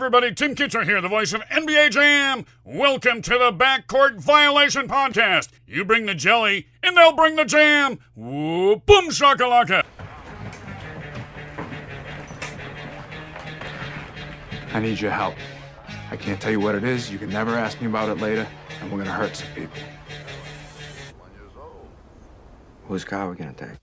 everybody? Tim Kitcher here, the voice of NBA Jam. Welcome to the Backcourt Violation Podcast. You bring the jelly, and they'll bring the jam. Woo, boom shakalaka. I need your help. I can't tell you what it is. You can never ask me about it later, and we're gonna hurt some people. Whose car are we gonna take?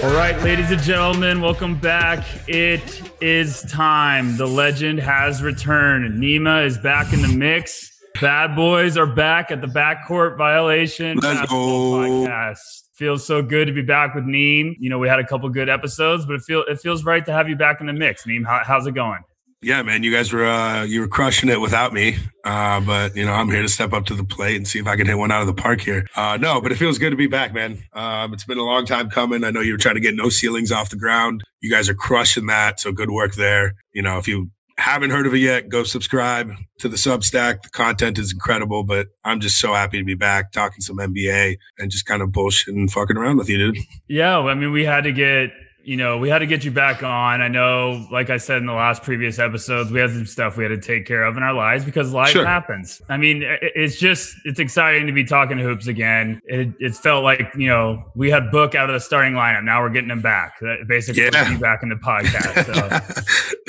All right, ladies and gentlemen, welcome back. It is time. The legend has returned. Neema is back in the mix. Bad boys are back at the Backcourt Violation Basketball Podcast. Feels so good to be back with Neem. You know, we had a couple good episodes, but it feels right to have you back in the mix. Neem, how's it going? Yeah, man, you guys were crushing it without me, but you know I'm here to step up to the plate and see if I can hit one out of the park here. No, but it feels good to be back, man. It's been a long time coming. I know you were trying to get no ceilings off the ground. You guys are crushing that, so good work there. You know, if you haven't heard of it yet, go subscribe to the Substack. The content is incredible, but I'm just so happy to be back talking some NBA and just kind of bullshitting and fucking around with you, dude. Yeah, I mean, we had to get you back on. I know, like I said in the last previous episodes, we had some stuff we had to take care of in our lives because life happens. I mean, it's exciting to be talking hoops again. It felt like, you know, we had Book out of the starting lineup. Now we're getting him back. Basically, be back in the podcast.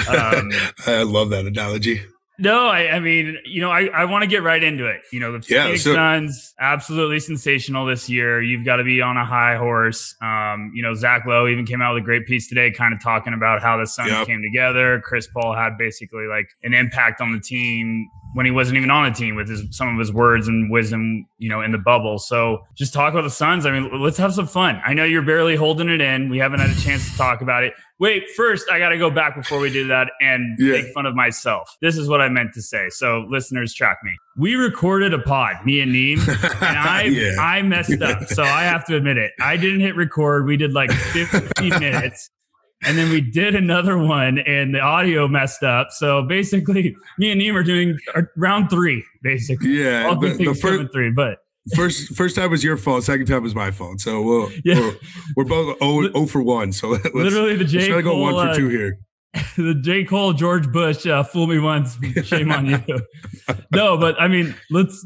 So, I love that analogy. No, I mean, you know, I want to get right into it. You know, the Phoenix Suns, absolutely sensational this year. You've got to be on a high horse. You know, Zach Lowe even came out with a great piece today kind of talking about how the Suns came together. Chris Paul had basically like an impact on the team when he wasn't even on the team with some of his words and wisdom, you know, in the bubble. So just talk about the Suns. I mean, let's have some fun. I know you're barely holding it in. We haven't had a chance to talk about it. Wait, first, I got to go back before we do that and make fun of myself. This is what I meant to say. So listeners, track me. We recorded a pod, me and Neem, and I messed up. So I have to admit it. I didn't hit record. We did like 50 minutes. And then we did another one and the audio messed up. So basically, me and Neem are doing round 3, basically. Yeah. All the first 3, but first time was your fault. Second time was my fault. So we're both 0 for 1. So let's literally the J. Cole, go 1 for 2 here. The J. Cole, George Bush, fool me once, shame on you. No, but I mean, let's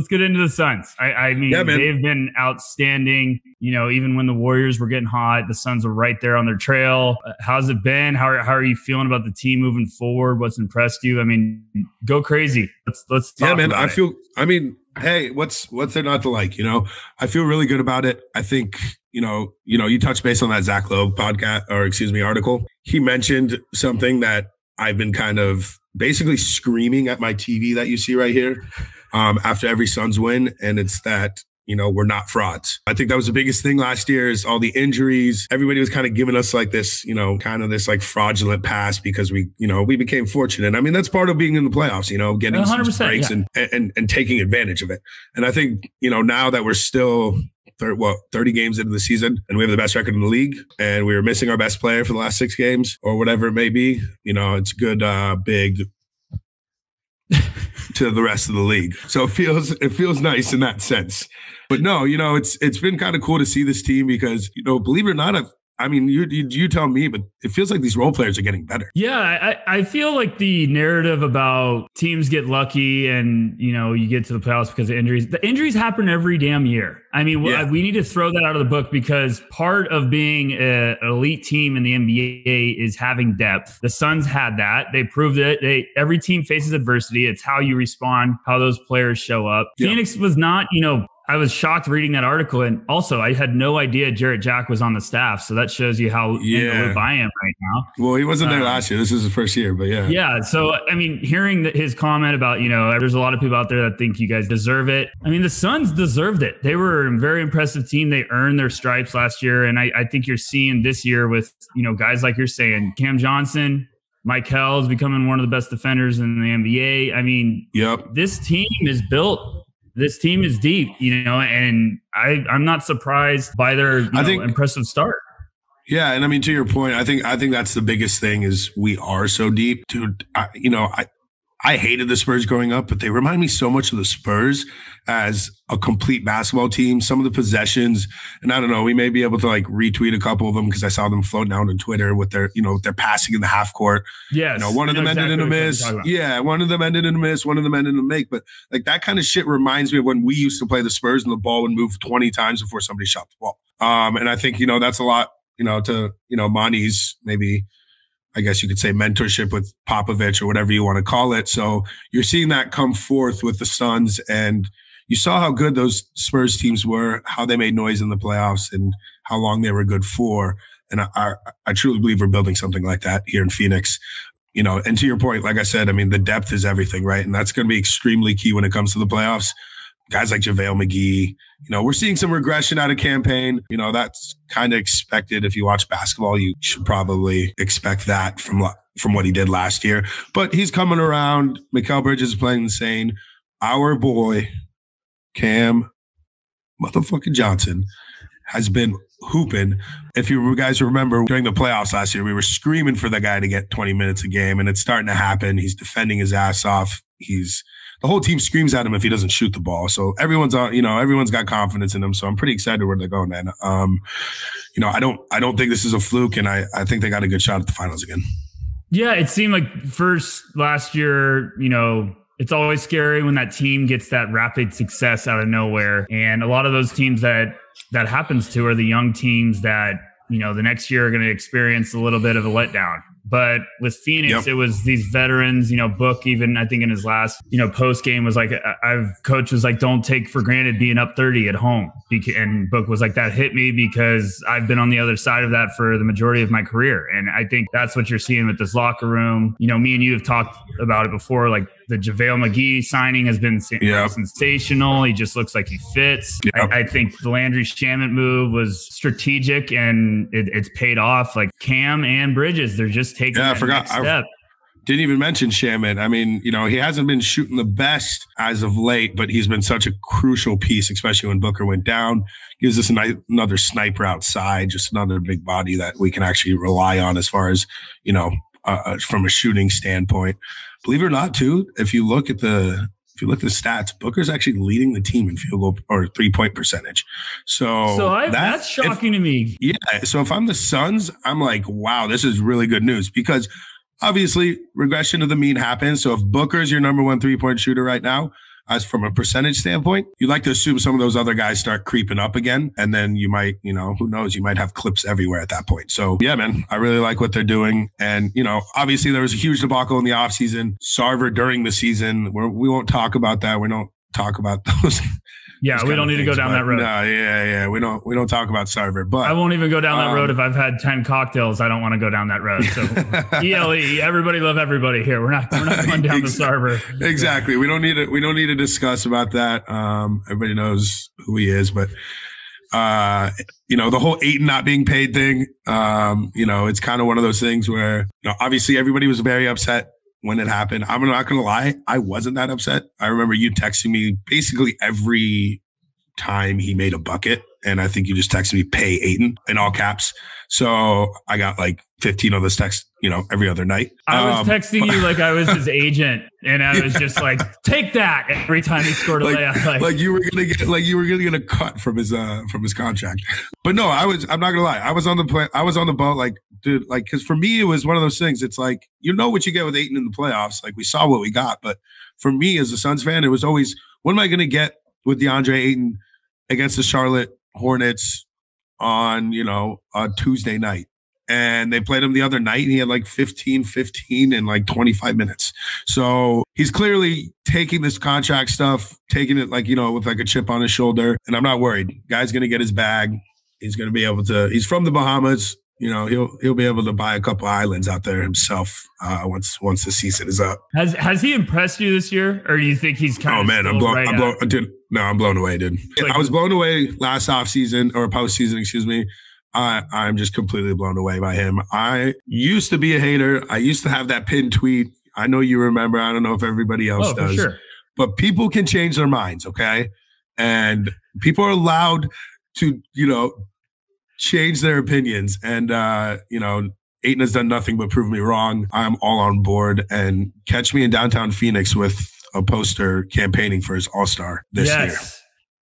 get into the Suns. I mean, they've been outstanding. You know, even when the Warriors were getting hot, the Suns were right there on their trail. How's it been? How are you feeling about the team moving forward? What's impressed you? I mean, go crazy. Let's talk about it. Hey, what's there not to like? You know, I feel really good about it. I think, you know, you touched base on that Zach Lowe article. He mentioned something that I've been kind of basically screaming at my TV that you see right here after every Suns win. And it's that, you know, we're not frauds. I think that was the biggest thing last year is all the injuries. Everybody was kind of giving us like this, you know, kind of this like fraudulent pass because we became fortunate. I mean, that's part of being in the playoffs, you know, getting some breaks and taking advantage of it. And I think, you know, now that we're still 30 games into the season and we have the best record in the league and we were missing our best player for the last 6 games or whatever it may be, you know, it's good, big to the rest of the league. So it feels nice in that sense. But no, you know, it's been kind of cool to see this team because, you know, believe it or not, I mean, you tell me, but it feels like these role players are getting better. Yeah, I feel like the narrative about teams get lucky and, you know, you get to the playoffs because of injuries. The injuries happen every damn year. I mean, we need to throw that out of the book because part of being an elite team in the NBA is having depth. The Suns had that. They proved it. Every team faces adversity. It's how you respond, how those players show up. Yeah. Phoenix was not, you know, I was shocked reading that article. And also, I had no idea Jarrett Jack was on the staff. So that shows you how in the loop I am right now. Well, he wasn't there last year. This is his first year, but yeah. Yeah. So, I mean, hearing his comment about, you know, there's a lot of people out there that think you guys deserve it. I mean, the Suns deserved it. They were a very impressive team. They earned their stripes last year. And I think you're seeing this year with, you know, guys like you're saying, Cam Johnson, Mike Hell's becoming one of the best defenders in the NBA. I mean, this team is built. This team is deep, you know, and I'm not surprised by their impressive start. Yeah, and I mean, to your point, I think that's the biggest thing is we are so deep, dude. I hated the Spurs growing up, but they remind me so much of the Spurs as a complete basketball team. Some of the possessions, and I don't know, we may be able to like retweet a couple of them because I saw them float down on Twitter with their, their passing in the half court. Yes. One of them ended in a miss. Yeah. One of them ended in a miss. One of them ended in a make. But like that kind of shit reminds me of when we used to play the Spurs and the ball would move 20 times before somebody shot the ball. And I think, that's a lot, to, Monty's maybe, I guess you could say, mentorship with Popovich or whatever you want to call it. So you're seeing that come forth with the Suns, and you saw how good those Spurs teams were, how they made noise in the playoffs, and how long they were good for. And I truly believe we're building something like that here in Phoenix. And to your point, like I said, I mean, the depth is everything, right? And that's going to be extremely key when it comes to the playoffs. Guys like JaVale McGee, we're seeing some regression out of Campaign. That's kind of expected. If you watch basketball, you should probably expect that from what he did last year. But he's coming around. Mikal Bridges is playing insane. Our boy, Cam motherfucking Johnson, has been hooping. If you guys remember, during the playoffs last year, we were screaming for the guy to get 20 minutes a game, and it's starting to happen. He's defending his ass off. The whole team screams at him if he doesn't shoot the ball. So everyone's got confidence in him. So I'm pretty excited where they're going, man. I don't think this is a fluke, and I think they got a good shot at the finals again. Yeah, it seemed like last year, it's always scary when that team gets that rapid success out of nowhere. And a lot of those teams that happens to are the young teams that, the next year are going to experience a little bit of a letdown. But with Phoenix, It was these veterans, Book, even I think in his last, post game was like, coach was like, don't take for granted being up 30 at home. And Book was like, that hit me because I've been on the other side of that for the majority of my career. And I think that's what you're seeing with this locker room. Me and you have talked about it before, like the JaVale McGee signing has been sensational. He just looks like he fits. Yep. I think the Landry Shamet move was strategic, and it's paid off. Like Cam and Bridges, they're just taking that next step. Didn't even mention Shamet. I mean, he hasn't been shooting the best as of late, but he's been such a crucial piece, especially when Booker went down. Gives us another sniper outside, just another big body that we can actually rely on as far as, from a shooting standpoint. Believe it or not, too, if you look at the stats, Booker's actually leading the team in field goal or 3-point percentage. That's shocking to me. Yeah. So if I'm the Suns, I'm like, wow, this is really good news, because obviously regression to the mean happens. So if Booker's your number one 3-point shooter right now, as from a percentage standpoint, you'd like to assume some of those other guys start creeping up again. And then you might, who knows, you might have clips everywhere at that point. So yeah, man, I really like what they're doing. And, obviously there was a huge debacle in the offseason. Sarver during the season, we won't talk about that. We don't talk about those. Yeah, we don't need to go down that road. No, yeah. We don't talk about Sarver, but I won't even go down that road. If I've had 10 cocktails, I don't want to go down that road. So ELE, everybody love everybody here. We're not going down the Sarver. Exactly. We don't need to discuss about that. Everybody knows who he is, but the whole Ayton not being paid thing, it's kind of one of those things where, obviously everybody was very upset when it happened. I'm not going to lie, I wasn't that upset. I remember you texting me basically every time he made a bucket, and I think you just texted me, pay Ayton, in all caps. So I got like 15 of those texts, every other night. I was texting you like I was his agent, and I was just like, take that every time he scored a layup. Like you were gonna get a cut from his contract. But no, I'm not gonna lie. I was on the boat, like, dude, like, because for me it was one of those things. It's like, what you get with Ayton in the playoffs. Like, we saw what we got, but for me as a Suns fan, it was always, what am I gonna get with DeAndre Ayton against the Charlotte Hornets on a Tuesday night? And they played him the other night, and he had like 15 in like 25 minutes. So he's clearly taking this contract stuff, taking it like, with like a chip on his shoulder. And I'm not worried. Guy's going to get his bag. He's going to be able to, he's from the Bahamas. He'll be able to buy a couple islands out there himself once the season is up. Has he impressed you this year, or do you think he's kind of? Oh man, I'm blown away, dude. I was blown away last offseason or postseason, excuse me. I'm just completely blown away by him. I used to be a hater. I used to have that pinned tweet. I know you remember. I don't know if everybody else does. For sure. But people can change their minds, okay? And people are allowed to, change their opinions. And, Ayton has done nothing but prove me wrong. I'm all on board, and catch me in downtown Phoenix with a poster campaigning for his All-Star this year.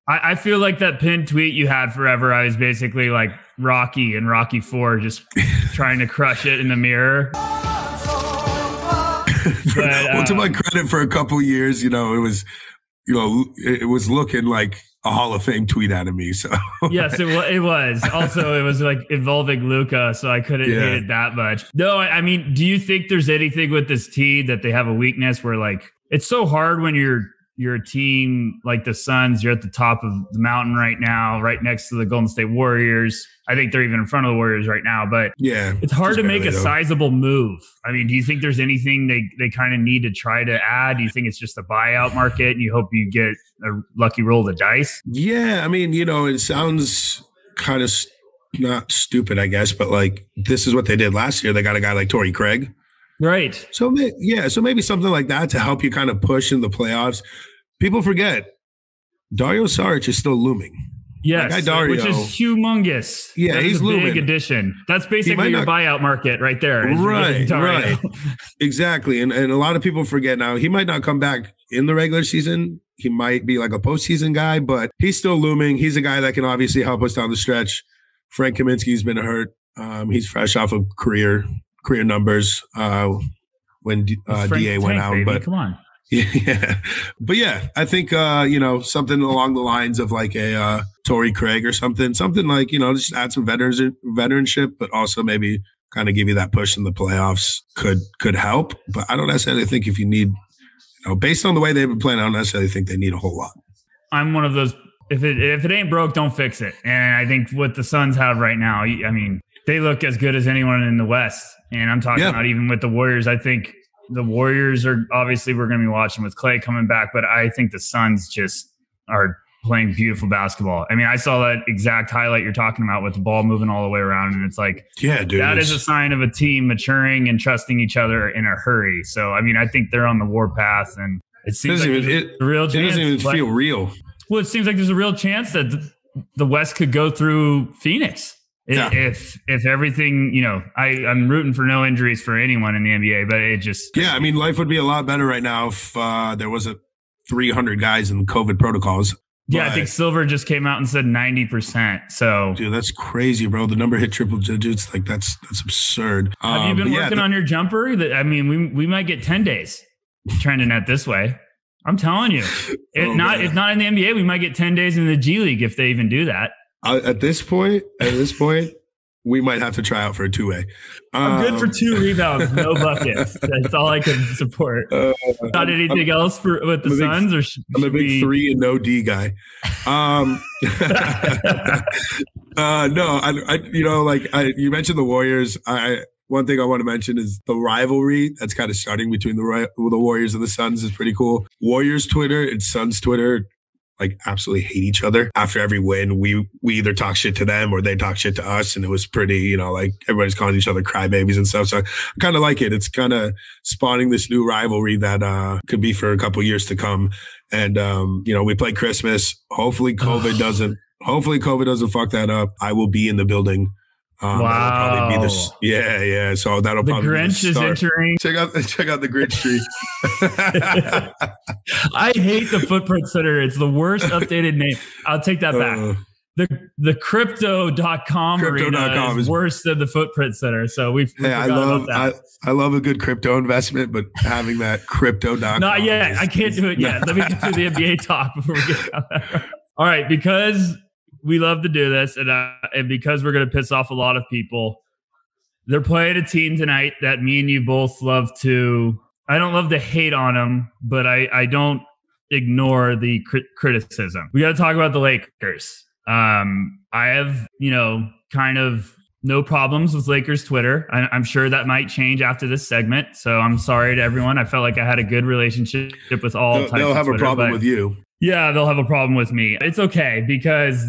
I feel like that pinned tweet you had forever. I was basically like Rocky and Rocky 4, just trying to crush it in the mirror. Well, to my credit, for a couple years, it was looking like a Hall of Fame tweet out of me. So yes, it was. Also, it was like involving Luka, so I couldn't hate it that much. No, I mean, do you think there's anything with this team that they have a weakness where, like, it's so hard when you're a team like the Suns, you're at the top of the mountain right now, right next to the Golden State Warriors. I think they're even in front of the Warriors right now, but it's hard to make a sizable move. I mean, do you think there's anything they kind of need to try to add? Do you think it's just a buyout market and you hope you get a lucky roll of the dice? Yeah, I mean, it sounds kind of not stupid, I guess, but like this is what they did last year. They got a guy like Torrey Craig. Right. So maybe something like that to help you kind of push in the playoffs. People forget Dario Saric is still looming. Yes, which is humongous. Yeah, he's a looming. Big addition. That's basically your buyout market right there. Right. Exactly. And a lot of people forget now, he might not come back in the regular season. He might be like a postseason guy, but he's still looming. He's a guy that can obviously help us down the stretch. Frank Kaminsky's been hurt. He's fresh off of career numbers when DA went out. Baby. But come on. Yeah. But yeah, I think, something along the lines of like a Torrey Craig or something like, just add some veteranship, but also maybe kind of give you that push in the playoffs could help. But I don't necessarily think if you need, based on the way they've been playing, I don't necessarily think they need a whole lot. I'm one of those, if it ain't broke, don't fix it. And I think what the Suns have right now, I mean, they look as good as anyone in the West. And I'm talking about even with the Warriors. I think the Warriors are obviously we're going to be watching with Clay coming back, but I think the Suns just are playing beautiful basketball. I mean, I saw that exact highlight you're talking about with the ball moving all the way around, and it's like, dude, that is a sign of a team maturing and trusting each other in a hurry. So, I mean, I think they're on the warpath, and it seems like a real chance. It doesn't even feel real. Well, it seems like there's a real chance that the West could go through Phoenix. If everything, I'm rooting for no injuries for anyone in the NBA, but it just... Yeah, I mean, life would be a lot better right now if there wasn't 300 guys in COVID protocols. Yeah, I think Silver just came out and said 90%. So, dude, that's crazy, bro. The number hit triple digits. Like, that's absurd. Have you been working on your jumper? I mean, we might get 10 days trending at this way. I'm telling you. If not in the NBA, we might get 10 days in the G League if they even do that. At this point, we might have to try out for a two-way. I'm good for 2 rebounds, no buckets. That's all I can support. Not anything else with the Suns, or I'm a big 3 and no D guy. You mentioned the Warriors. One thing I want to mention is the rivalry that's kind of starting between the Warriors and the Suns is pretty cool. Warriors Twitter and Suns Twitter like absolutely hate each other. After every win, we either talk shit to them or they talk shit to us. And it was pretty, like everybody's calling each other crybabies and stuff. So I kind of like it. It's kind of spawning this new rivalry that could be for a couple years to come. And, we play Christmas. Hopefully COVID doesn't fuck that up. I will be in the building. Wow. That'll probably be this. Yeah. So that'll probably be the Grinch is entering. Check out the Grinch tree. I hate the Footprint Center. It's the worst updated name. I'll take that back. The crypto.com arena is worse than the Footprint Center. So we forgot about that. I love a good crypto investment, but having that crypto.com. Not yet. I can't do it yet. Let me get through the NBA talk before we get down there. All right, because we love to do this, and because we're going to piss off a lot of people, they're playing a team tonight that me and you both love to. I don't love to hate on them, but I don't ignore the criticism. We got to talk about the Lakers. I have, kind of no problems with Lakers Twitter. I'm sure that might change after this segment. So I'm sorry to everyone. I felt like I had a good relationship with all types of Twitter. They'll have a problem with you. Yeah, they'll have a problem with me. It's okay because,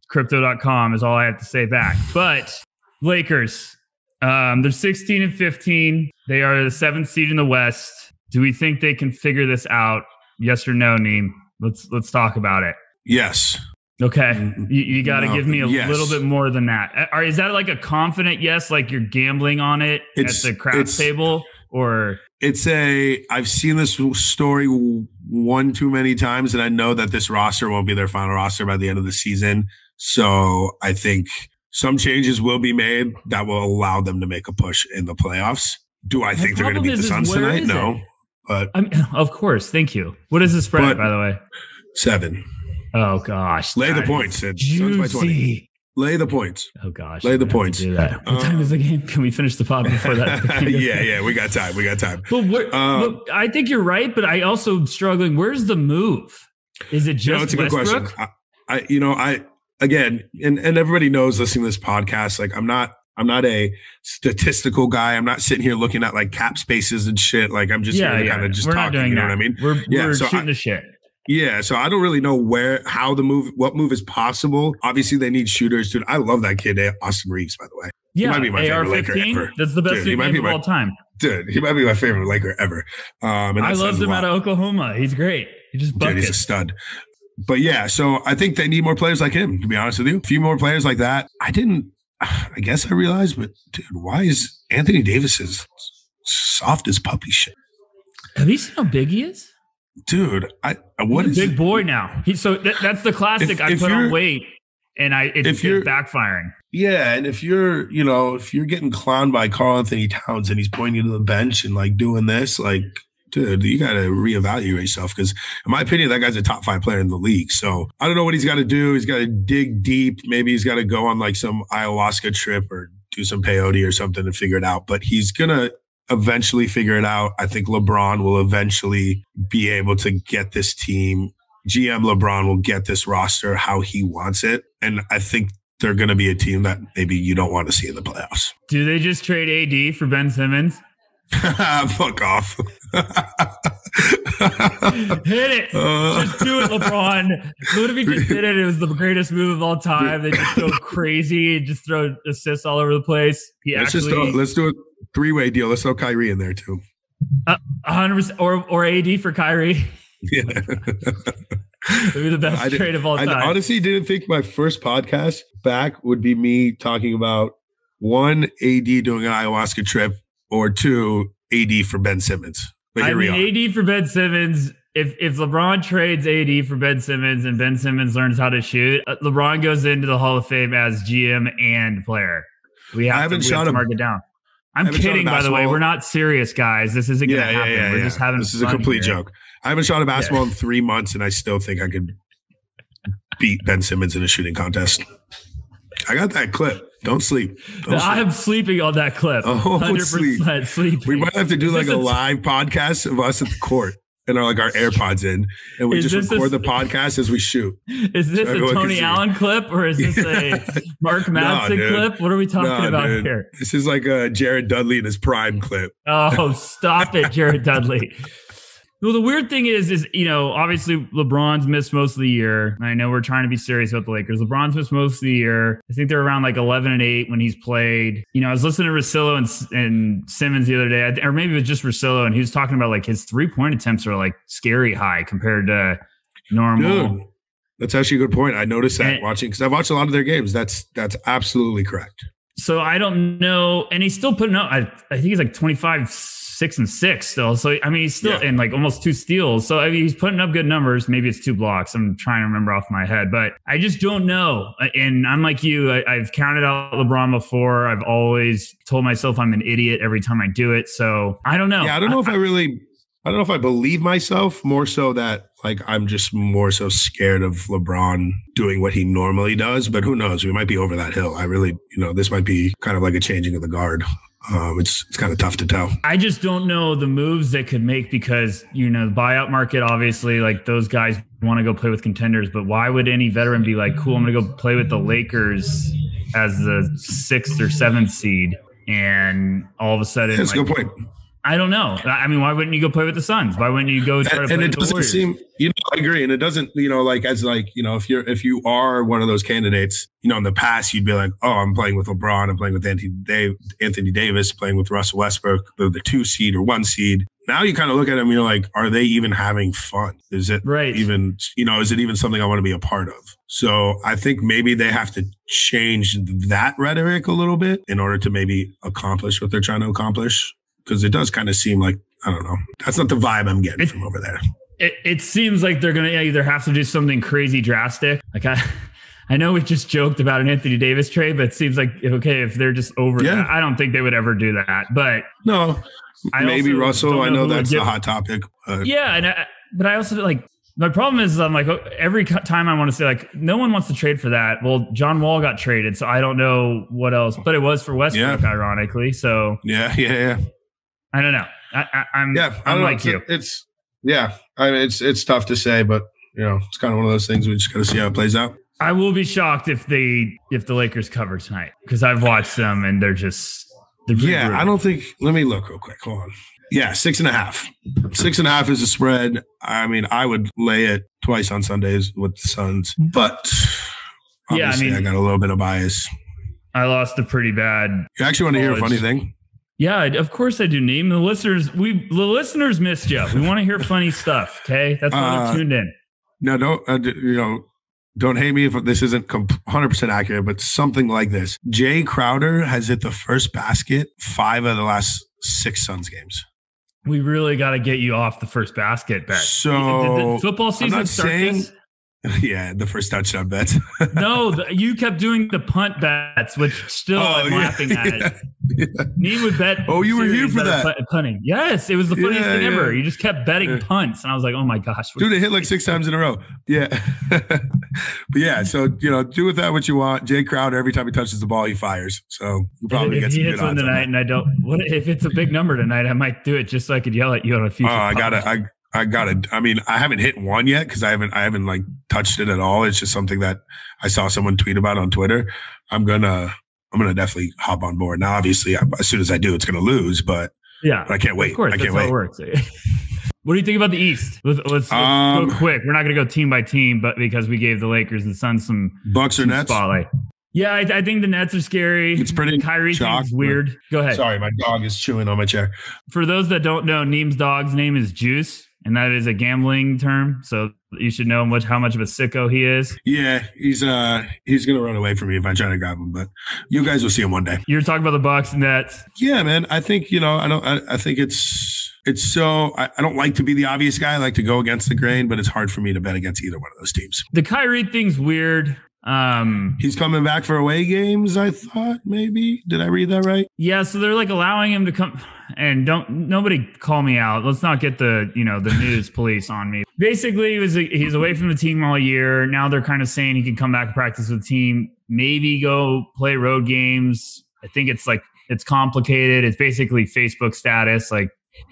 crypto.com is all I have to say back. But Lakers, they're 16 and 15. They are the 7th seed in the West. Do we think they can figure this out? Yes or no, Neem? Let's talk about it. Yes. Okay. You got to give me a yes. little bit more than that. Is that like a confident yes, like you're gambling on it at the craps table? Or I've seen this story one too many times, and I know that this roster won't be their final roster by the end of the season. So I think some changes will be made that will allow them to make a push in the playoffs. Do I think they're going to beat the Suns tonight? No. But of course. Thank you. What is the spread, by the way? 7. Oh, gosh. Lay the points. Suns by 20. Lay the points. Oh, gosh. Lay the points. Do that. What time is the game? Can we finish the pod before that? Yeah. We got time. But look, I think you're right, but I also am struggling. Where's the move? Is it just it's a good Westbrook? question. Again, and everybody knows listening to this podcast, like I'm not a statistical guy. I'm not sitting here looking at like cap spaces and shit. Like I'm just here to kind of just we're talking. Not doing you know that. what I mean? We're shooting the shit. Yeah, so I don't really know what move is possible. Obviously, they need shooters, dude. I love that kid, Austin Reeves, by the way. Yeah, he might be my favorite Laker AR-15. ever. That's the best name of all time. Dude, he might be my favorite Laker ever. And I loved him out of Oklahoma. He's great. He just buckets. Dude, he's a stud. But yeah, so I think they need more players like him, to be honest with you. A few more players like that. I guess I realized, but dude, why is Anthony Davis as soft as puppy shit? Have you seen how big he is? Dude, he's a big boy now. That's the classic. I put on weight and it's backfiring. Yeah, and if you're getting clowned by Karl Anthony Towns and he's pointing you to the bench and like doing this, like, dude, you got to reevaluate yourself because, in my opinion, that guy's a top 5 player in the league. So I don't know what he's got to do. He's got to dig deep. Maybe he's got to go on like some ayahuasca trip or do some peyote or something to figure it out. But he's gonna eventually figure it out. I think LeBron will eventually be able to get this team. GM LeBron will get this roster how he wants it. And I think they're going to be a team that maybe you don't want to see in the playoffs. Do they just trade AD for Ben Simmons? Fuck off. Hit it. Just do it, LeBron. What if he just did it? It was the greatest move of all time. They just go crazy and just throw assists all over the place. Let's do a 3-way deal. Let's throw Kyrie in there too. 100% or AD for Kyrie. Yeah. It'd be the best trade of all time. I honestly didn't think my first podcast back would be me talking about 1, AD doing an ayahuasca trip, or 2, AD for Ben Simmons. But here we are. AD for Ben Simmons. If LeBron trades AD for Ben Simmons and Ben Simmons learns how to shoot, LeBron goes into the Hall of Fame as GM and player. We have to mark it down. I'm kidding, by the way. We're not serious, guys. This isn't going to happen. We're just having This is a complete joke. I haven't shot a basketball in 3 months, and I still think I could beat Ben Simmons in a shooting contest. I got that clip. Don't sleep. I am sleeping on that clip. 100% sleeping. We might have to do like a live podcast of us at the court and our AirPods in, and we just record the podcast as we shoot. Is this a Tony Allen clip or is this a Mark Madsen clip? What are we talking about here? This is like a Jared Dudley in his prime clip. Oh, stop it, Jared Dudley. Well, the weird thing is, obviously LeBron's missed most of the year. I know we're trying to be serious about the Lakers. LeBron's missed most of the year. I think they're around like 11-8 when he's played. I was listening to Russillo and Simmons the other day, or maybe it was just Russillo, and he was talking about like his 3-point attempts are like scary high compared to normal. Dude, that's actually a good point. I noticed that watching, because I've watched a lot of their games. That's absolutely correct. So I don't know. And he's still putting up, I think he's like 25-6-6 still. So, I mean, he's still in like almost 2 steals. So, I mean, he's putting up good numbers. Maybe it's 2 blocks. I'm trying to remember off my head, but I just don't know. And I'm like you, I've counted out LeBron before. I've always told myself I'm an idiot every time I do it. So I don't know. Yeah, I don't know if I believe myself, more so that like I'm just more so scared of LeBron doing what he normally does. But who knows? We might be over that hill. I really, this might be kind of like a changing of the guard. It's kind of tough to tell. I just don't know the moves they could make because, the buyout market, obviously, like those guys want to go play with contenders. But why would any veteran be like, cool, I'm going to go play with the Lakers as the 6th or 7th seed? And all of a sudden, that's a good point. I don't know. I mean, why wouldn't you go play with the Suns? Why wouldn't you go try to play with the Warriors? I agree. And it doesn't, if you are one of those candidates, in the past, you'd be like, oh, I'm playing with LeBron. I'm playing with Anthony Davis, playing with Russell Westbrook, the 2 seed or 1 seed. now you kind of look at them and you're like, are they even having fun? Is it even, is it even something I want to be a part of? So I think maybe they have to change that rhetoric a little bit in order to maybe accomplish what they're trying to accomplish. Because it does kind of seem like, I don't know, that's not the vibe I'm getting from over there. It seems like they're going to either have to do something crazy drastic. Like I know we just joked about an Anthony Davis trade, but it seems like, okay, if they're just over that, I don't think they would ever do that. But no, maybe Russell. I know that's a hot topic. Yeah. But I also like, my problem is I'm like, every time I want to say like, no one wants to trade for that. Well, John Wall got traded, so I don't know what else, but it was for Westbrook, ironically. So yeah. I don't know. I'm like you. It's tough to say, but it's kind of one of those things we just got to see how it plays out. I will be shocked if the Lakers cover tonight because I've watched them and they're brutal. I don't think. Let me look real quick. Hold on. Yeah, 6.5. 6.5 is a spread. I mean, I would lay it twice on Sundays with the Suns, but obviously I got a little bit of bias. I lost a pretty bad. You actually want to hear a funny thing? Yeah, of course I do, Neem. The listeners missed you. We want to hear funny stuff. Okay, that's why they're tuned in. No, don't hate me if this isn't 100% accurate, but something like this. Jay Crowder has hit the first basket 5 of the last 6 Suns games. We really got to get you off the first basket bet. So did the football season start this? Yeah, the first touchdown bets. No, you kept doing the punt bets, which still I'm laughing at. Yeah. Neem would bet. Oh, you were here for that. Punting. Yes, it was the funniest thing ever. You just kept betting punts. And I was like, oh my gosh. Dude, it hit like 6 times in a row. Yeah. But yeah, so, do with that what you want. Jay Crowder, every time he touches the ball, he fires. So you probably get some good odds. If he hits one tonight and I don't, if it's a big number tonight, I might do it just so I could yell at you on a future. I got it. I mean, I haven't hit one yet because I haven't like touched it at all. It's just something that I saw someone tweet about on Twitter. I'm gonna definitely hop on board. Now, obviously, as soon as I do, it's gonna lose, but I can't wait. Of course, that's how it works. What do you think about the East? Let's go quick. We're not gonna go team by team, but because we gave the Lakers and Suns some Bucks or Nets spotlight. Yeah, I think the Nets are scary. It's pretty Kyrie thing's weird. Go ahead. Sorry, my dog is chewing on my chair. For those that don't know, Neem's dog's name is Juice. And that is a gambling term, so you should know how much of a sicko he is. Yeah, he's gonna run away from me if I try to grab him, but you guys will see him one day. You're talking about the Bucks and Nets. Yeah, man. I think I think it's so I don't like to be the obvious guy. I like to go against the grain, but it's hard for me to bet against either one of those teams. The Kyrie thing's weird. He's coming back for away games, I thought, maybe. Did I read that right? Yeah, so they're like allowing him to come, and nobody call me out. Let's not get the news police on me. Basically, he's away from the team all year. Now they're kind of saying he can come back and practice with the team, maybe go play road games. I think it's complicated. It's basically Facebook status, like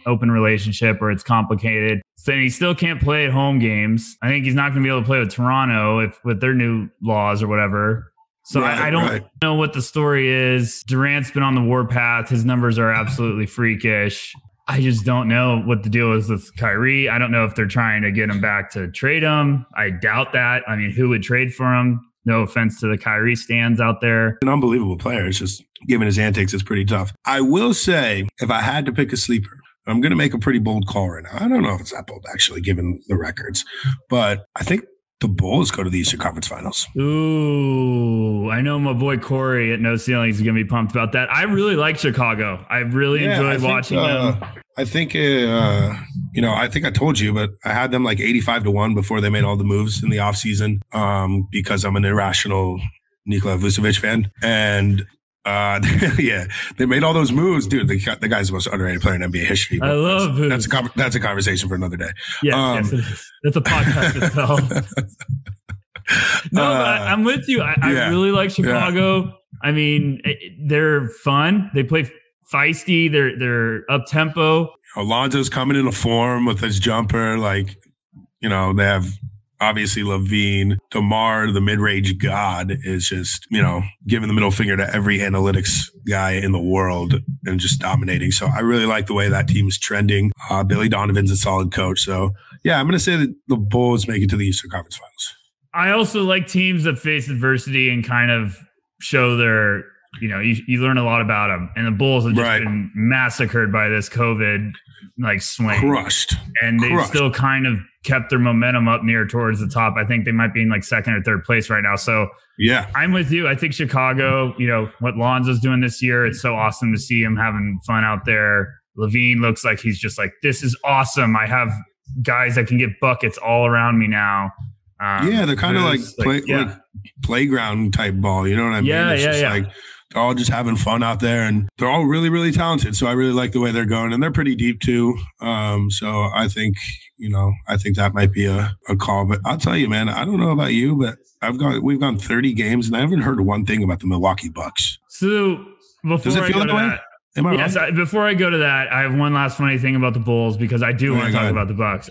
open relationship, or it's complicated. So he still can't play at home games. I think he's not going to be able to play with Toronto with their new laws or whatever. So I don't know what the story is. Durant's been on the warpath. His numbers are absolutely freakish. I just don't know what the deal is with Kyrie. I don't know if they're trying to get him back to trade him. I doubt that. I mean, who would trade for him? No offense to the Kyrie stands out there. An unbelievable player. It's just, given his antics, it's pretty tough. I will say, if I had to pick a sleeper, I'm going to make a pretty bold call right now. I don't know if it's that bold, actually, given the records. But I think the Bulls go to the Eastern Conference Finals. Ooh, I know my boy Corey at No Ceilings is going to be pumped about that. I really like Chicago. I really enjoyed watching them. I think, I think I told you, but I had them like 85-1 before they made all the moves in the offseason because I'm an irrational Nikola Vucevic fan. And yeah, they made all those moves, dude. The guy's the most underrated player in NBA history. I love that's a conversation for another day. Yes, it is. That's a podcast itself. No, but I'm with you. I really like Chicago. Yeah. I mean, they're fun. They play feisty. They're up tempo. Alonzo's coming into form with his jumper. Like, they have. Obviously, Levine, DeMar, the mid-range god, is just, giving the middle finger to every analytics guy in the world and just dominating. So I really like the way that team's trending. Billy Donovan's a solid coach. So, yeah, I'm going to say that the Bulls make it to the Eastern Conference Finals. I also like teams that face adversity and kind of show their you learn a lot about them. And the Bulls have just been massacred by this COVID swing. Crushed. And they've still kind of kept their momentum up near towards the top. I think they might be in second or third place right now. So yeah, I'm with you. I think Chicago, what Lonzo's doing this year, it's so awesome to see him having fun out there. Levine looks like he's just this is awesome. I have guys that can get buckets all around me now. They're kind of playground type ball. You know what I mean? They're all just having fun out there, and they're all really, really talented. So I really like the way they're going, and they're pretty deep too. So I think, that might be a call. But I'll tell you, man, I don't know about you, but we've gone 30 games, and I haven't heard one thing about the Milwaukee Bucks. So before I go to that. Am I wrong? Before I go to that, I have one last funny thing about the Bulls because I do want to talk about the Bucks.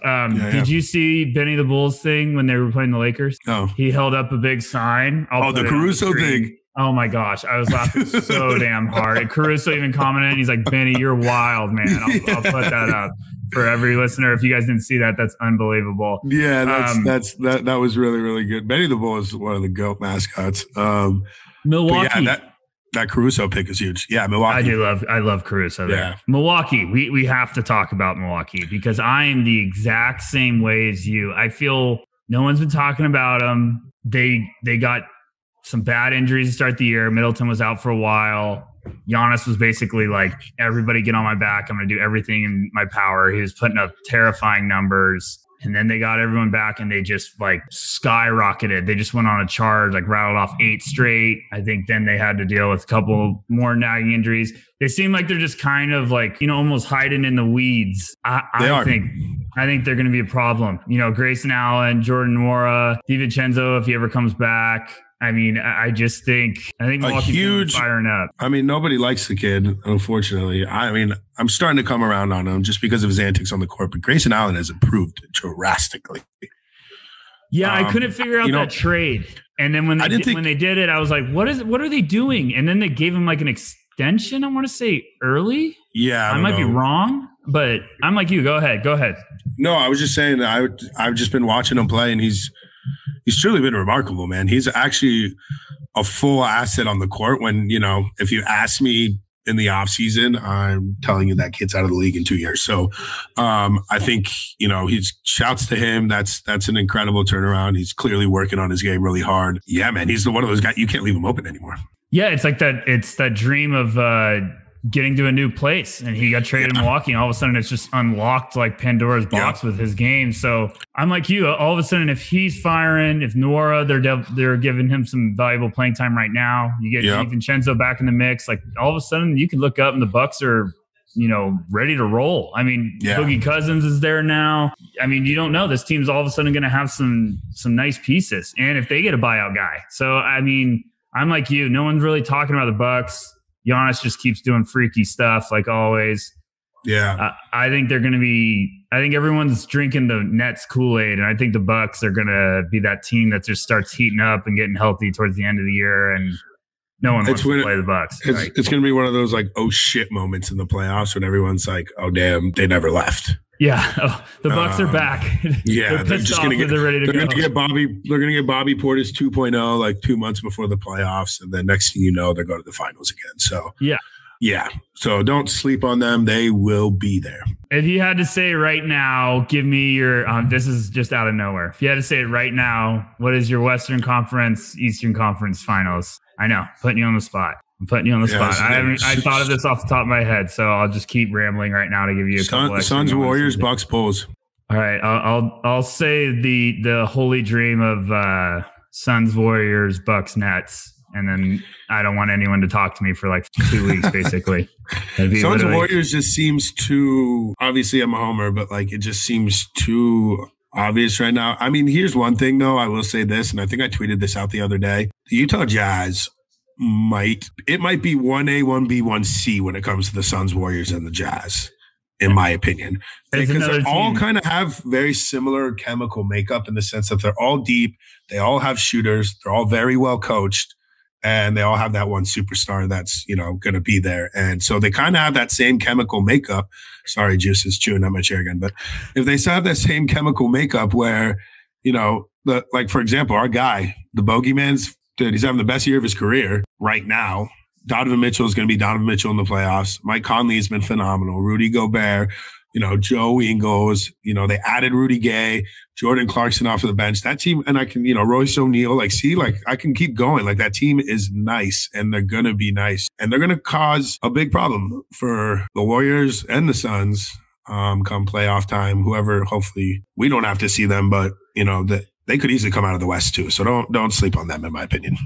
Did you see Benny the Bulls thing when they were playing the Lakers? Oh. He held up a big sign. The Caruso thing. Oh my gosh, I was laughing so damn hard. Caruso even commented, he's like, Benny, you're wild, man. I'll put that up for every listener. If you guys didn't see that, that's unbelievable. Yeah, that was really, really good. Benny the Bull is one of the GOAT mascots. Milwaukee. That Caruso pick is huge. Yeah, Milwaukee. I love Caruso there. Yeah. Milwaukee, we have to talk about Milwaukee because I am the exact same way as you. I feel no one's been talking about them. They got some bad injuries to start the year. Middleton was out for a while. Giannis was basically everybody get on my back. I'm going to do everything in my power. He was putting up terrifying numbers. And then they got everyone back and they just skyrocketed. They just went on a charge, rattled off 8 straight. I think then they had to deal with a couple more nagging injuries. They seem like they're just kind of almost hiding in the weeds. I think they're going to be a problem. Grayson Allen, Jordan Nwora, DiVincenzo, if he ever comes back. I mean, I think Milwaukee's firing up. I mean, nobody likes the kid, unfortunately. I mean, I'm starting to come around on him just because of his antics on the court. But Grayson Allen has improved drastically. Yeah, I couldn't figure out that trade. And then when they did it, I was like, what are they doing? And then they gave him an extension, I want to say early. Yeah. I might be wrong, but I'm like you. Go ahead. No, I was just saying that I've just been watching him play, and he's truly been remarkable, man. He's actually a full asset on the court when, if you ask me in the offseason, I'm telling you that kid's out of the league in 2 years. So I think, he's shouts to him. That's an incredible turnaround. He's clearly working on his game really hard. Yeah, man, he's one of those guys. You can't leave him open anymore. Yeah, it's that dream of getting to a new place, and he got traded to Milwaukee, and all of a sudden it's just unlocked Pandora's box with his game. So I'm like you, all of a sudden if he's firing, if Nwora, they're giving him some valuable playing time right now. You get DiVincenzo back in the mix, all of a sudden you can look up and the Bucks are ready to roll. I mean, Boogie Cousins is there now. I mean, you don't know, this team's all of a sudden going to have some nice pieces, and if they get a buyout guy. So I mean, I'm like you, no one's really talking about the Bucks. Giannis just keeps doing freaky stuff like always. Yeah. I think they're going to be – I think everyone's drinking the Nets Kool-Aid, and I think the Bucks are going to be that team that just starts heating up and getting healthy towards the end of the year, and no one wants to play the Bucks. It's going to be one of those oh shit moments in the playoffs when everyone's like, oh damn, they never left. Yeah, the Bucks are back. Yeah, they're just going to get. They're ready to go. They're going to get Bobby. They're going to get Bobby Portis 2.0 2 months before the playoffs, and then next thing you know, they're going to the finals again. So yeah. So don't sleep on them. They will be there. If you had to say right now, give me your. This is just out of nowhere. If you had to say it right now, what is your Western Conference, Eastern Conference finals? I know, putting you on the spot. I'm putting you on the spot. I thought of this off the top of my head, so I'll just keep rambling right now to give you a couple. Suns, Warriors, Bucks, Bulls. All right, I'll say the holy dream of Suns, Warriors, Bucks, Nets, and then I don't want anyone to talk to me for 2 weeks, basically. Suns, Warriors just seems too. Obviously, I'm a homer, but it just seems too obvious right now. I mean, here's one thing though. I will say this, and I think I tweeted this out the other day. The Utah Jazz might be 1A, 1B, 1C when it comes to the Suns, Warriors, and the Jazz, in my opinion. Because they all kind of have very similar chemical makeup in the sense that they're all deep, they all have shooters, they're all very well coached, and they all have that one superstar that's, going to be there. And so they kind of have that same chemical makeup. Sorry, Juice is chewing on my chair again. But if they still have that same chemical makeup where, for example, our guy, the Bogeyman's, dude, he's having the best year of his career right now. Donovan Mitchell is going to be Donovan Mitchell in the playoffs. Mike Conley has been phenomenal. Rudy Gobert, Joe Ingles, they added Rudy Gay, Jordan Clarkson off of the bench. That team, and I can, Royce O'Neal, I can keep going. Like, that team is nice, and they're going to be nice. And they're going to cause a big problem for the Warriors and the Suns come playoff time. Whoever, hopefully, we don't have to see them, but, they could easily come out of the West too. So don't sleep on them, in my opinion.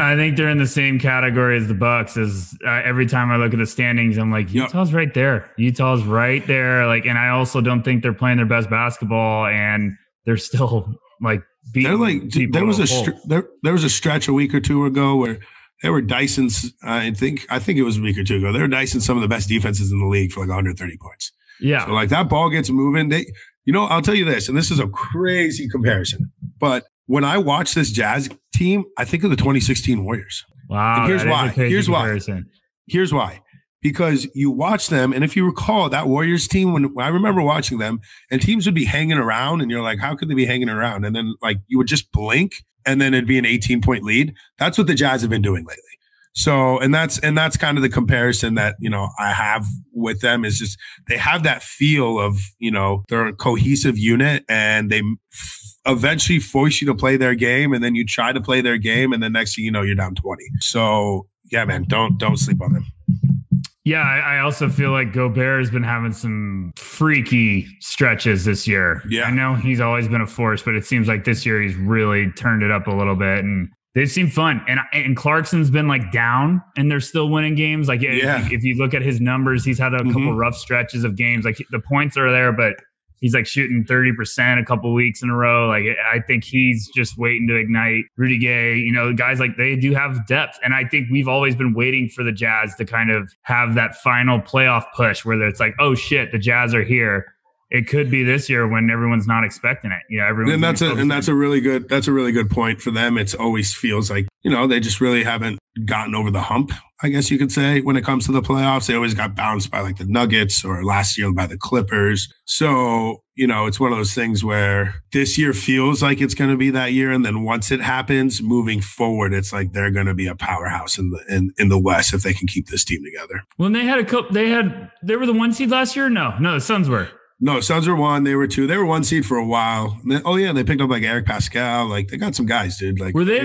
I think they're in the same category as the Bucks. As every time I look at the standings, I'm like, Utah's right there. Utah's right there. Like, and I also don't think they're playing their best basketball, and they're still like beating. They're like, there was a stretch a week or two ago where they were dicing. I think it was a week or two ago. They were dicing some of the best defenses in the league for like 130 points. Yeah. So like that ball gets moving. I'll tell you this, and this is a crazy comparison, but when I watch this Jazz team, I think of the 2016 Warriors. Wow. And here's why. Because you watch them, and if you recall that Warriors team, when I remember watching them, and teams would be hanging around, and you're like, how could they be hanging around? And then like you would just blink, and then it'd be an 18-point lead. That's what the Jazz have been doing lately. So, and that's kind of the comparison that, I have with them, is just, they have that feel of, they're a cohesive unit, and they eventually force you to play their game, and then you try to play their game, and then next thing you know, you're down 20. So yeah, man, don't sleep on them. Yeah. I also feel like Gobert has been having some freaky stretches this year. Yeah. I know he's always been a force, but it seems like this year he's really turned it up a little bit, and they seem fun. And Clarkson's been like down, and they're still winning games. Like, if you look at his numbers, he's had a couple rough stretches of games. Like, the points are there, but he's like shooting 30% a couple weeks in a row. Like, I think he's just waiting to ignite. Rudy Gay, guys like, they do have depth. And I think we've always been waiting for the Jazz to kind of have that final playoff push where it's like, oh shit, the Jazz are here. It could be this year when everyone's not expecting it. Everyone. And that's a really good point for them. It's always feels like, they just really haven't gotten over the hump, I guess you could say, when it comes to the playoffs. They always got bounced by like the Nuggets, or last year by the Clippers. So, it's one of those things where this year feels like it's going to be that year. And then once it happens, moving forward, it's like they're going to be a powerhouse in the West if they can keep this team together. When they had they were the 1 seed last year? No, the Suns were. No, Suns were 1. They were 2. They were 1 seed for a while. They picked up like Eric Pascal. Like, they got some guys, dude. Like, were they?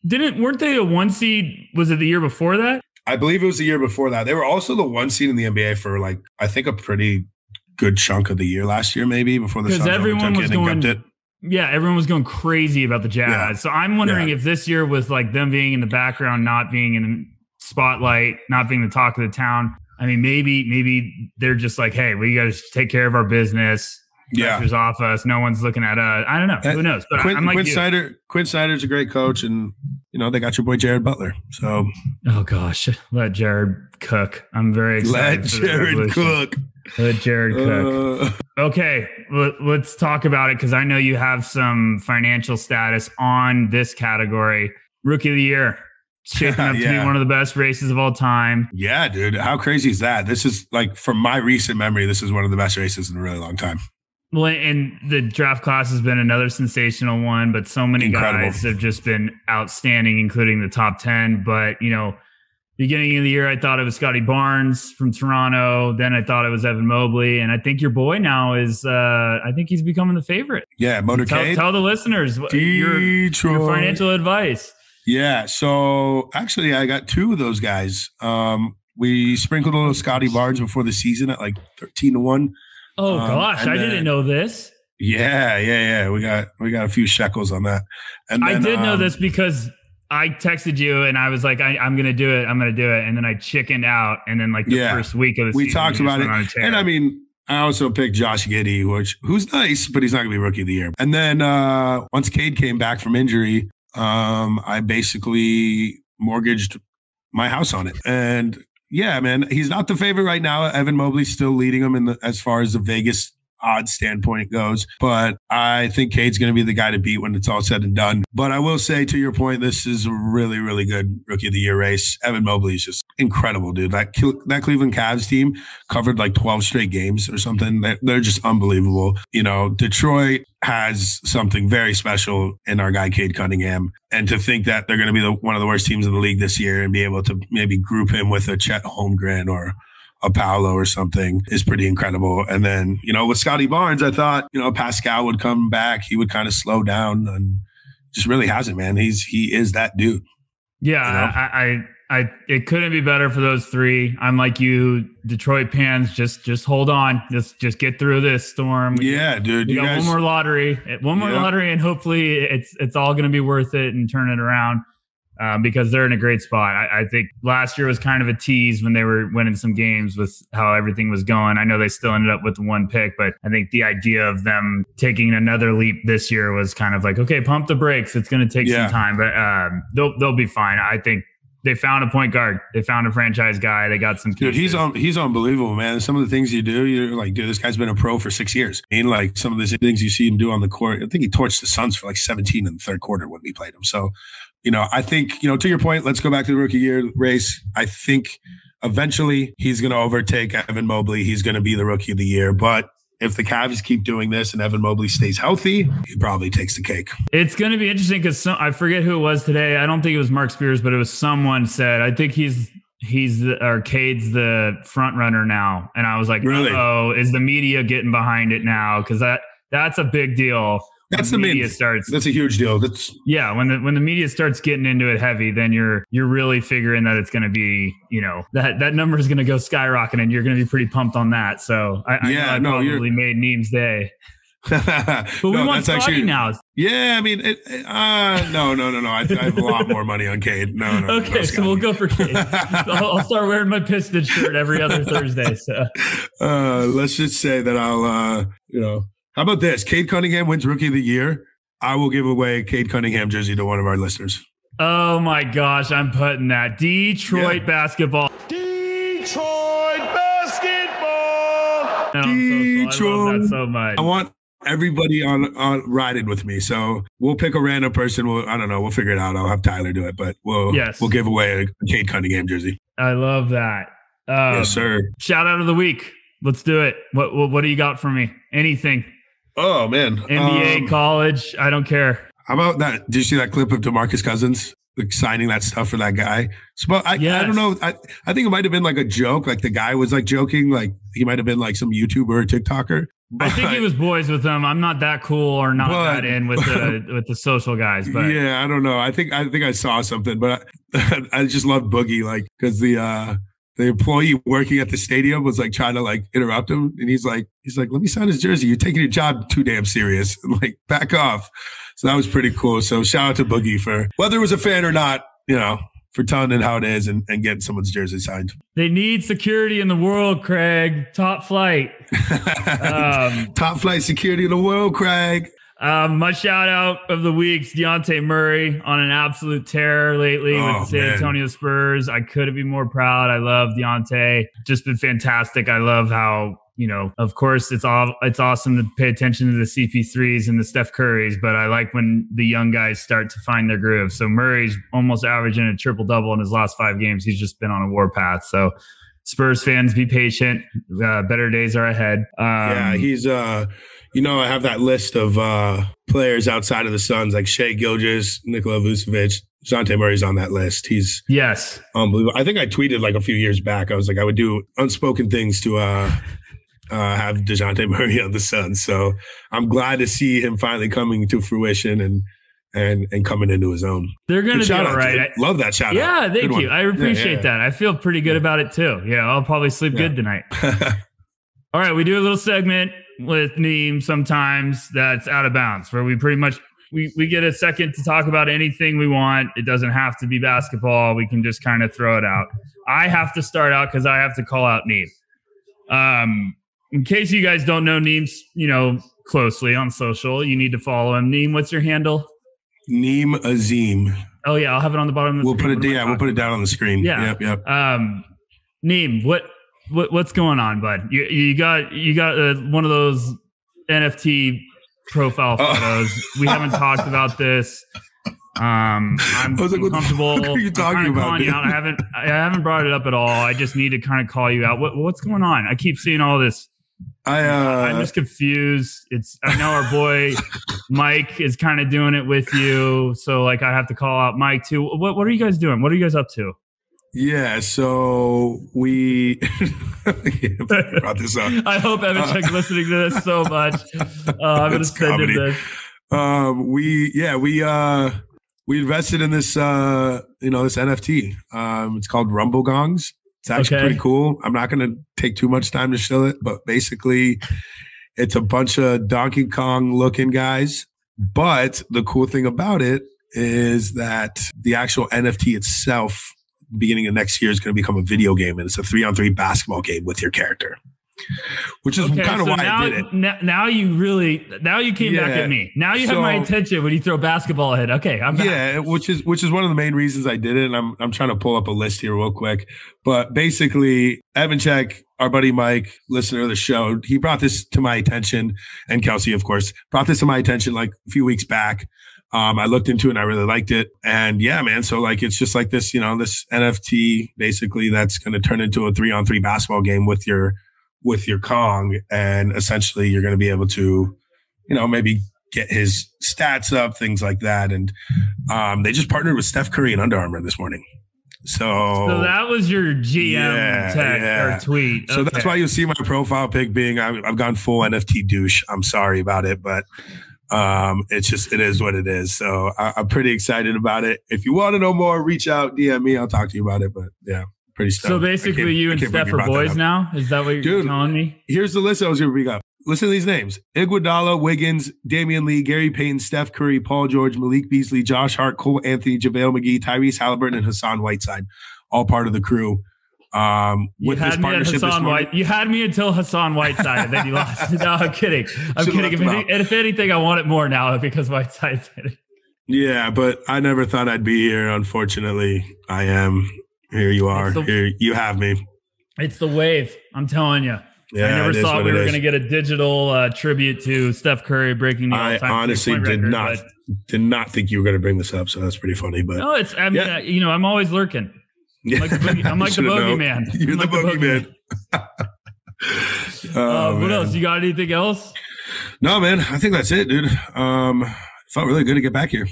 Weren't they a 1 seed? Was it the year before that? I believe it was the year before that. They were also the 1 seed in the NBA for like, I think, a pretty good chunk of the year last year, maybe, before the Suns everyone was going. It. Yeah, everyone was going crazy about the Jazz. Yeah. So I'm wondering if this year, with like them being in the background, not being in the spotlight, not being the talk of the town. I mean, maybe they're just like, hey, we got to take care of our business. Pressure's off us. No one's looking at us. I don't know. Who knows? But I'm like Quinn Snyder's a great coach, and they got your boy Jared Butler. So, oh gosh, let Jared cook. I'm very excited. Let Jared cook. Okay, let's talk about it, because I know you have some financial status on this category. Rookie of the Year. Shaping up to be one of the best races of all time. Yeah, dude. How crazy is that? This is like, from my recent memory, this is one of the best races in a really long time. Well, and the draft class has been another sensational one, but so many guys have just been outstanding, including the top 10. But, beginning of the year, I thought it was Scotty Barnes from Toronto. Then I thought it was Evan Mobley. And I think your boy now is, I think he's becoming the favorite. Yeah, Motorcade. Tell the listeners your financial advice. Yeah. So actually, I got 2 of those guys. We sprinkled a little Scotty Barnes before the season at like 13-1. Oh gosh, I didn't know this. Yeah. We got a few shekels on that. And then, I did know this because I texted you and I was like, I'm going to do it. And then I chickened out. And then like the first week of the season, we talked about it. And I mean, I also picked Josh Giddey, who's nice, but he's not going to be Rookie of the Year. And then once Cade came back from injury, I basically mortgaged my house on it. And yeah, man, he's not the favorite right now. Evan Mobley's still leading him as far as the Vegas odds standpoint goes. But I think Cade's going to be the guy to beat when it's all said and done. But I will say, to your point, this is a really, really good Rookie of the Year race. Evan Mobley's just incredible, dude. That Cleveland Cavs team covered like 12 straight games or something. They're just unbelievable. You know, Detroit has something very special in our guy, Cade Cunningham. And to think that they're going to be one of the worst teams in the league this year and be able to maybe group him with a Chet Holmgren or a Paolo or something is pretty incredible. And then, you know, with Scotty Barnes, I thought, you know, Pascal would come back. He would kind of slow down, and just really hasn't, man. He is that dude. Yeah, you know? It couldn't be better for those three. I'm like you, Detroit fans. Just hold on. Just get through this storm. Dude. We got one more lottery, and hopefully it's all going to be worth it and turn it around. Because they're in a great spot. I think last year was kind of a tease when they were winning some games with how everything was going. I know they still ended up with the one pick, but I think the idea of them taking another leap this year was kind of like, okay, pump the brakes. It's going to take some time, but they'll be fine. I think they found a point guard. They found a franchise guy. They got some pieces. Dude, he's unbelievable, man. Some of the things you do, you're like, dude, this guy's been a pro for 6 years. I mean, like some of the things you see him do on the court. I think he torched the Suns for like 17 in the third quarter when we played him. So, you know, I think, you know, to your point, let's go back to the rookie year race. I think eventually he's going to overtake Evan Mobley. He's going to be the rookie of the year. But if the Cavs keep doing this and Evan Mobley stays healthy, he probably takes the cake. It's going to be interesting because I forget who it was today. I don't think it was Mark Spears, but it was someone said, I think Cade's the front runner now. And I was like, really? Oh, is the media getting behind it now? Because that's a big deal. That's the media starts. That's a huge deal. When the media starts getting into it heavy, then you're really figuring that it's going to be, you know, that number is going to go skyrocketing, and you're going to be pretty pumped on that. So I probably made Neem's day. But we want Scotty now. Yeah, I mean, no. I have a lot more money on Cade. No. Okay, so we'll go for Cade. I'll start wearing my Pistons shirt every other Thursday. So let's just say that I'll, you know. How about this? Cade Cunningham wins Rookie of the Year. I will give away a Cade Cunningham jersey to one of our listeners. Oh, my gosh. I'm putting that. Detroit basketball. Detroit basketball. Detroit. I love that so much. I want everybody on riding with me. So we'll pick a random person. I don't know. We'll figure it out. I'll have Tyler do it. But we'll give away a Cade Cunningham jersey. I love that. Yes, sir. Shout out of the week. Let's do it. What do you got for me? Anything. Oh, man. NBA, college, I don't care. How about that? Did you see that clip of DeMarcus Cousins signing that stuff for that guy? So, I don't know. I think it might have been like a joke. Like the guy was like joking. Like he might have been like some YouTuber or TikToker. But I think he was boys with them. I'm not that cool or not that in with the social guys. But yeah, I don't know. I think I saw something, but I just loved Boogie, like, because the employee working at the stadium was like trying to like interrupt him. And he's like, let me sign his jersey. You're taking your job too damn serious. Like, back off. So that was pretty cool. So shout out to Boogie for whether it was a fan or not, you know, for telling it how it is and getting someone's jersey signed. They need security in the world, Craig. Top flight. Top flight security in the world, Craig. My shout out of the week's Dejounte Murray on an absolute tear lately with the San Antonio Spurs. I couldn't be more proud. I love Dejounte. Just been fantastic. I love how, you know, of course it's awesome to pay attention to the CP3s and the Steph Currys, but I like when the young guys start to find their groove. So Murray's almost averaging a triple-double in his last 5 games. He's just been on a warpath. So Spurs fans, be patient. Better days are ahead. He's you know, I have that list of players outside of the Suns, like Shai Gilgeous, Nikola Vucevic. Dejounte Murray's on that list. He's unbelievable. I think I tweeted like a few years back. I was like, I would do unspoken things to have Dejounte Murray on the Suns. So I'm glad to see him finally coming to fruition and coming into his own. They're going to do it right. Love that shout out. Yeah, thank you. I appreciate that. I feel pretty good about it too. Yeah, I'll probably sleep good tonight. All right, we do a little segment with Neem sometimes that's out of bounds, where we pretty much we get a second to talk about anything we want. It doesn't have to be basketball. We can just kind of throw it out. I have to start out because I have to call out Neem. In case you guys don't know Neem's, you know, closely on social, you need to follow him. Neem, what's your handle? Neem Azim. Oh yeah, I'll have it on the bottom of the screen. We'll put it down on the screen. Yeah. Yep. Neem, what's going on, bud? You got one of those NFT profile photos. We haven't talked about this. I'm comfortable. What are you talking about? I haven't brought it up at all. I just need to kind of call you out. What's going on? I keep seeing all this. I'm just confused. I know our boy Mike is kind of doing it with you, so like I have to call out Mike too. What are you guys doing? What are you guys up to? Yeah, so we brought this up. I hope Evanchek's listening to this so much. I'm going to send him this. We invested in this, this NFT. It's called Rumble Gongs. It's actually pretty cool. I'm not going to take too much time to show it, but basically it's a bunch of Donkey Kong looking guys. But the cool thing about it is that the actual NFT itself, beginning of next year, is going to become a video game, and it's a 3-on-3 basketball game with your character, which is kind of why I did it. Now you came back at me. Now you have my attention when you throw basketball ahead. Okay, I'm back. Yeah, which is one of the main reasons I did it. And I'm trying to pull up a list here real quick. But basically, Evanchek, our buddy Mike, listener of the show, he brought this to my attention, and Kelsey, of course, brought this to my attention like a few weeks back. I looked into it and I really liked it. And yeah, man. So like, it's just like this, this NFT basically that's going to turn into a 3-on-3 basketball game with your Kong. And essentially you're going to be able to, maybe get his stats up, things like that. And, they just partnered with Steph Curry and Under Armour this morning. So that was your GM text or tweet. So that's why you'll see my profile pic being, I've gone full NFT douche. I'm sorry about it, but it is what it is. So I'm pretty excited about it. If you want to know more, reach out, DM me. I'll talk to you about it. But yeah, pretty stoked. So basically you and Steph are boys now? Is that what you're telling me? Here's the list I was going to bring up. Listen to these names: Iguodala, Wiggins, Damian Lee, Gary Payton, Steph Curry, Paul George, Malik Beasley, Josh Hart, Cole Anthony, JaVale McGee, Tyrese Halliburton, and Hassan Whiteside, all part of the crew. You had me until Hassan Whiteside, and then you lost. No, I'm kidding. I'm kidding. If anything, I want it more now because Whiteside's hitting. Yeah, but I never thought I'd be here. Unfortunately, I am. Here you are. Here you have me. It's the wave. I'm telling you. Yeah, I never thought we were going to get a digital tribute to Steph Curry breaking the all-time. I honestly did not think you were going to bring this up, so that's pretty funny. But no, I'm always lurking. I'm like the boogeyman. You're the boogeyman. What else? You got anything else? No, man. I think that's it, dude. Felt really good to get back here.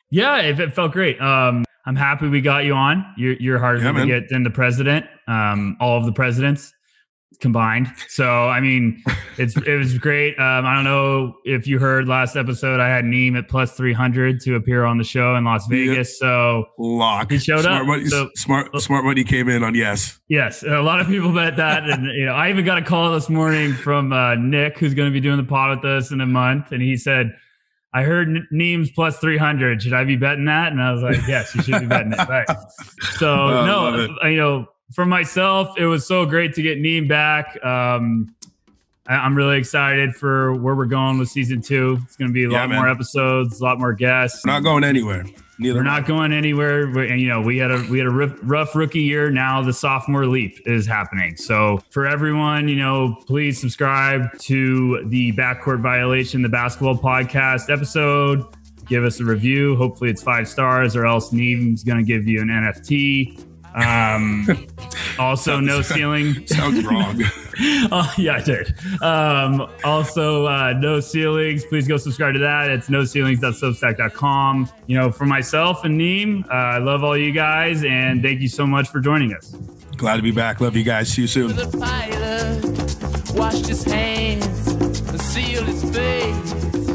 Yeah, it felt great. I'm happy we got you on. You're harder to get than the president. All of the presidents combined. So, I mean, it was great. I don't know if you heard last episode, I had Neem at plus 300 to appear on the show in Las Vegas. So lock. He showed up. Smart money came in on yes. Yes. A lot of people bet that. And, I even got a call this morning from Nick, who's going to be doing the pod with us in a month. And he said, I heard Neem's plus 300. Should I be betting that? And I was like, yes, you should be betting it. Right. So, for myself, it was so great to get Neem back. I'm really excited for where we're going with season 2. It's going to be a lot more episodes, a lot more guests. We're not going anywhere. We're not going anywhere. We had a rough rookie year. Now the sophomore leap is happening. So for everyone, please subscribe to the Backcourt Violation, the basketball podcast episode. Give us a review. Hopefully it's 5 stars, or else Neem's going to give you an NFT. Also no ceiling. Sounds wrong. Yeah, I did. Also no ceilings. Please go subscribe to that. It's noceilings.substack.com. For myself and Neem, I love all you guys, and thank you so much for joining us. Glad to be back. Love you guys. See you soon. The pilot washed his hands and sealed his face.